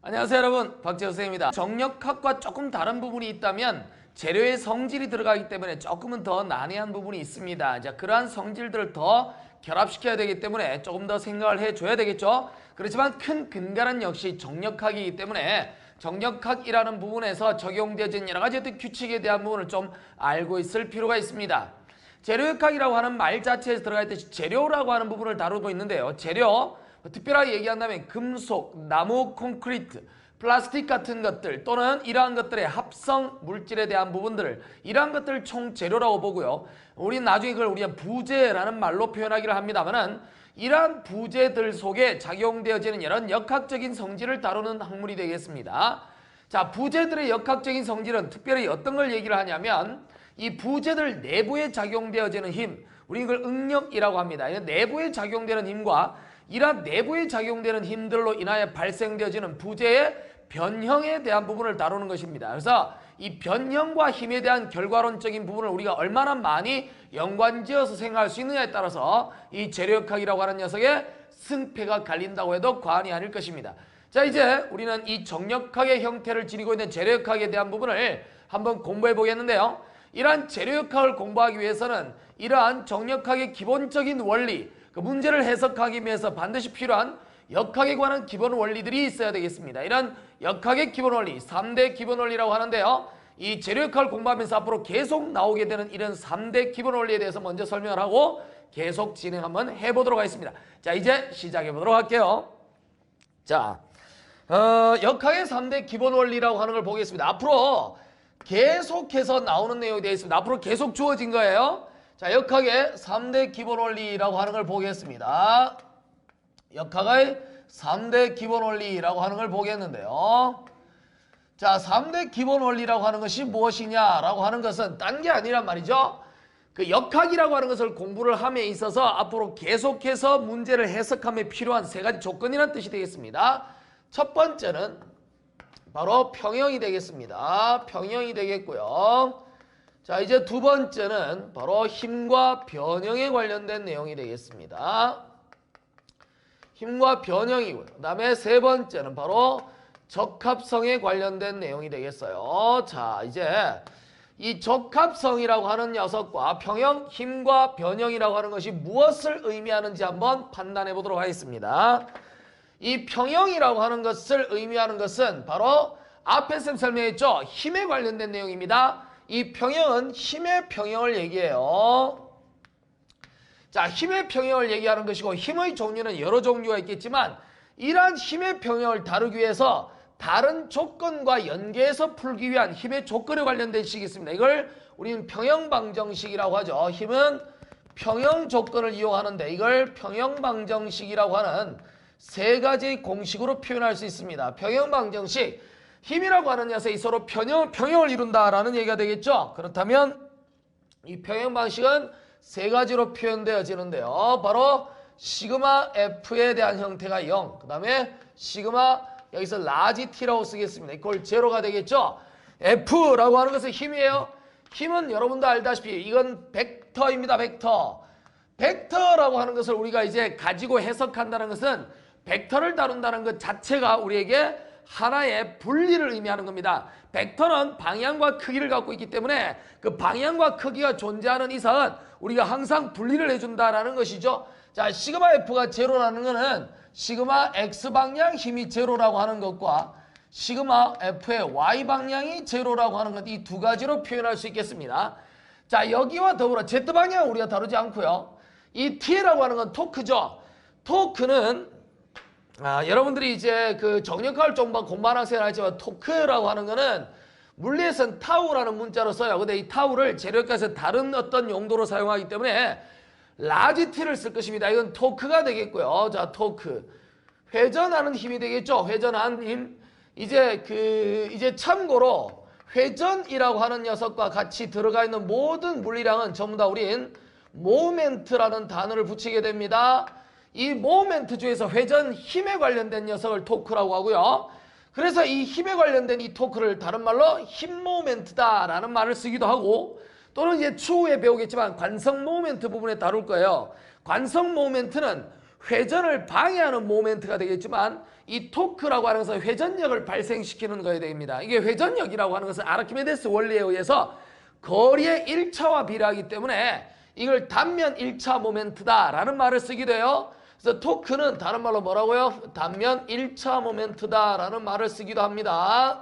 안녕하세요 여러분, 박재호 선생님입니다. 정력학과 조금 다른 부분이 있다면 재료의 성질이 들어가기 때문에 조금은 더 난해한 부분이 있습니다. 자, 그러한 성질들을 더 결합시켜야 되기 때문에 조금 더 생각을 해줘야 되겠죠. 그렇지만 큰 근간은 역시 정력학이기 때문에 정력학이라는 부분에서 적용되어진 여러 가지 규칙에 대한 부분을 좀 알고 있을 필요가 있습니다. 재료역학이라고 하는 말 자체에서 들어가 있듯이 재료라고 하는 부분을 다루고 있는데요. 재료, 특별하게 얘기한다면 금속, 나무, 콘크리트, 플라스틱 같은 것들 또는 이러한 것들의 합성 물질에 대한 부분들을 이러한 것들을 총 재료라고 보고요. 우리는 나중에 그걸 우리가 부재라는 말로 표현하기를 합니다만은 이러한 부재들 속에 작용되어지는 여러 역학적인 성질을 다루는 학문이 되겠습니다. 자, 부재들의 역학적인 성질은 특별히 어떤 걸 얘기를 하냐면 이 부재들 내부에 작용되어지는 힘, 우리 이걸 응력이라고 합니다. 내부에 작용되는 힘과 이러한 내부에 작용되는 힘들로 인하여 발생되어지는 부재의 변형에 대한 부분을 다루는 것입니다. 그래서 이 변형과 힘에 대한 결과론적인 부분을 우리가 얼마나 많이 연관지어서 생각할 수 있느냐에 따라서 이 재료역학이라고 하는 녀석의 승패가 갈린다고 해도 과언이 아닐 것입니다. 자, 이제 우리는 이 정력학의 형태를 지니고 있는 재료역학에 대한 부분을 한번 공부해 보겠는데요. 이러한 재료역학을 공부하기 위해서는 이러한 정력학의 기본적인 원리, 그 문제를 해석하기 위해서 반드시 필요한 역학에 관한 기본 원리들이 있어야 되겠습니다. 이런 역학의 기본 원리, 3대 기본 원리라고 하는데요. 이 재료역학을 공부하면서 앞으로 계속 나오게 되는 이런 3대 기본 원리에 대해서 먼저 설명을 하고 계속 진행 한번 해보도록 하겠습니다. 자, 이제 시작해 보도록 할게요. 자, 역학의 3대 기본 원리라고 하는 걸 보겠습니다. 앞으로 계속해서 나오는 내용이 되어 있습니다. 앞으로 계속 주어진 거예요. 자, 역학의 3대 기본 원리라고 하는 걸 보겠습니다. 역학의 3대 기본 원리라고 하는 걸 보겠는데요. 자, 3대 기본 원리라고 하는 것이 무엇이냐라고 하는 것은 딴 게 아니란 말이죠. 그 역학이라고 하는 것을 공부를 함에 있어서 앞으로 계속해서 문제를 해석함에 필요한 세 가지 조건이라는 뜻이 되겠습니다. 첫 번째는 바로 평형이 되겠습니다. 평형이 되겠고요. 자, 이제 두 번째는 바로 힘과 변형에 관련된 내용이 되겠습니다. 힘과 변형이고요. 그 다음에 세 번째는 바로 적합성에 관련된 내용이 되겠어요. 자, 이제 이 적합성이라고 하는 녀석과 평형, 힘과 변형이라고 하는 것이 무엇을 의미하는지 한번 판단해 보도록 하겠습니다. 이 평형이라고 하는 것을 의미하는 것은 바로 앞에 쌤 설명했죠. 힘에 관련된 내용입니다. 이 평형은 힘의 평형을 얘기해요. 자, 힘의 평형을 얘기하는 것이고 힘의 종류는 여러 종류가 있겠지만 이러한 힘의 평형을 다루기 위해서 다른 조건과 연계해서 풀기 위한 힘의 조건에 관련된 식이 있습니다. 이걸 우리는 평형방정식이라고 하죠. 힘은 평형 조건을 이용하는데 이걸 평형방정식이라고 하는 세 가지 공식으로 표현할 수 있습니다. 평형방정식, 힘이라고 하는 녀석이 서로 평형을 이룬다라는 얘기가 되겠죠. 그렇다면 이 평형방식은 세 가지로 표현되어지는데요. 바로 시그마 F에 대한 형태가 0, 그 다음에 시그마 여기서 라지 T라고 쓰겠습니다. 이걸 제로가 되겠죠. F라고 하는 것은 힘이에요. 힘은 여러분도 알다시피 이건 벡터입니다. 벡터. 벡터라고 하는 것을 우리가 이제 가지고 해석한다는 것은 벡터를 다룬다는 것 자체가 우리에게 하나의 분리를 의미하는 겁니다. 벡터는 방향과 크기를 갖고 있기 때문에 그 방향과 크기가 존재하는 이상은 우리가 항상 분리를 해준다라는 것이죠. 자, 시그마 F가 제로라는 것은 시그마 X방향 힘이 제로라고 하는 것과 시그마 F의 Y방향이 제로라고 하는 것, 이 두 가지로 표현할 수 있겠습니다. 자, 여기와 더불어 Z방향은 우리가 다루지 않고요. 이 T라고 하는 건 토크죠. 토크는 여러분들이 이제 그 정력학을 좀 공부하는 학생은 알지만 토크라고 하는 거는 물리에서는 타우라는 문자로 써요. 근데 이 타우를 재료학에서 다른 어떤 용도로 사용하기 때문에 라지 T를 쓸 것입니다. 이건 토크가 되겠고요. 자, 토크. 회전하는 힘이 되겠죠. 회전하는 힘. 이제 참고로 회전이라고 하는 녀석과 같이 들어가 있는 모든 물리량은 전부 다 우린 모멘트라는 단어를 붙이게 됩니다. 이 모멘트 중에서 회전 힘에 관련된 녀석을 토크라고 하고요. 그래서 이 힘에 관련된 이 토크를 다른 말로 힘 모멘트다라는 말을 쓰기도 하고 또는 이제 추후에 배우겠지만 관성 모멘트 부분에 다룰 거예요. 관성 모멘트는 회전을 방해하는 모멘트가 되겠지만 이 토크라고 하는 것은 회전력을 발생시키는 거야 됩니다. 이게 회전력이라고 하는 것은 아르키메데스 원리에 의해서 거리의 1차와 비례하기 때문에 이걸 단면 1차 모멘트다라는 말을 쓰기도 해요. 그래서 토크는 다른 말로 뭐라고요? 단면 1차 모멘트다라는 말을 쓰기도 합니다.